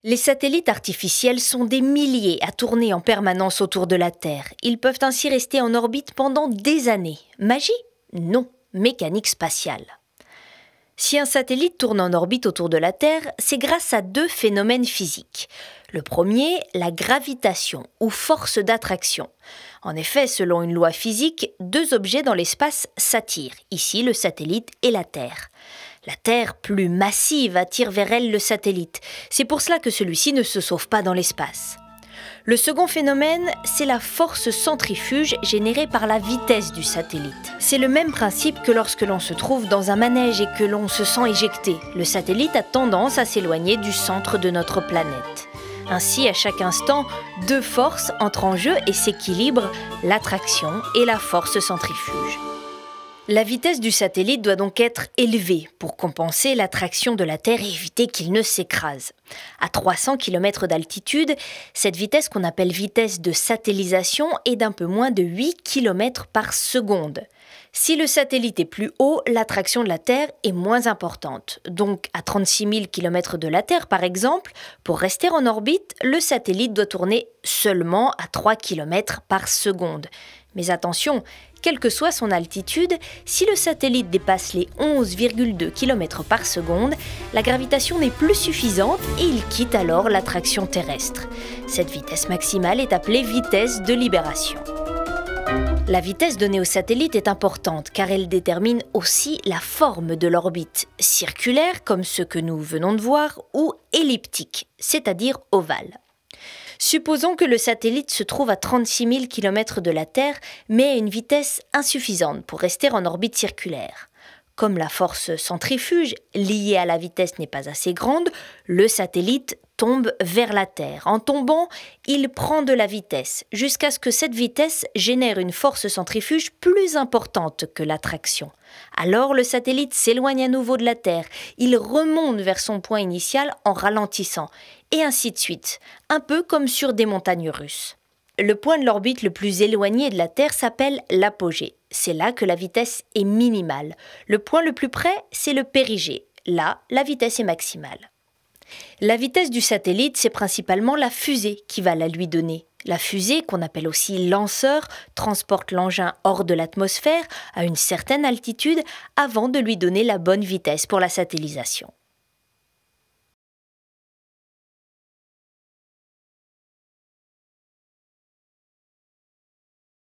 Les satellites artificiels sont des milliers à tourner en permanence autour de la Terre. Ils peuvent ainsi rester en orbite pendant des années. Magie? Non, mécanique spatiale. Si un satellite tourne en orbite autour de la Terre, c'est grâce à deux phénomènes physiques. Le premier, la gravitation ou force d'attraction. En effet, selon une loi physique, deux objets dans l'espace s'attirent, ici le satellite et la Terre. La Terre, plus massive, attire vers elle le satellite. C'est pour cela que celui-ci ne se sauve pas dans l'espace. Le second phénomène, c'est la force centrifuge générée par la vitesse du satellite. C'est le même principe que lorsque l'on se trouve dans un manège et que l'on se sent éjecté. Le satellite a tendance à s'éloigner du centre de notre planète. Ainsi, à chaque instant, deux forces entrent en jeu et s'équilibrent, l'attraction et la force centrifuge. La vitesse du satellite doit donc être élevée pour compenser l'attraction de la Terre et éviter qu'il ne s'écrase. À 300 km d'altitude, cette vitesse qu'on appelle vitesse de satellisation est d'un peu moins de 8 km par seconde. Si le satellite est plus haut, l'attraction de la Terre est moins importante. Donc, à 36 000 km de la Terre, par exemple, pour rester en orbite, le satellite doit tourner seulement à 3 km par seconde. Mais attention, quelle que soit son altitude, si le satellite dépasse les 11,2 km par seconde, la gravitation n'est plus suffisante et il quitte alors l'attraction terrestre. Cette vitesse maximale est appelée vitesse de libération. La vitesse donnée au satellite est importante car elle détermine aussi la forme de l'orbite, circulaire comme ce que nous venons de voir ou elliptique, c'est-à-dire ovale. Supposons que le satellite se trouve à 36 000 km de la Terre, mais à une vitesse insuffisante pour rester en orbite circulaire. Comme la force centrifuge liée à la vitesse n'est pas assez grande, le satellite tombe vers la Terre. En tombant, il prend de la vitesse, jusqu'à ce que cette vitesse génère une force centrifuge plus importante que l'attraction. Alors le satellite s'éloigne à nouveau de la Terre, il remonte vers son point initial en ralentissant, et ainsi de suite, un peu comme sur des montagnes russes. Le point de l'orbite le plus éloigné de la Terre s'appelle l'apogée. C'est là que la vitesse est minimale. Le point le plus près, c'est le périgée. Là, la vitesse est maximale. La vitesse du satellite, c'est principalement la fusée qui va la lui donner. La fusée, qu'on appelle aussi lanceur, transporte l'engin hors de l'atmosphère à une certaine altitude avant de lui donner la bonne vitesse pour la satellisation.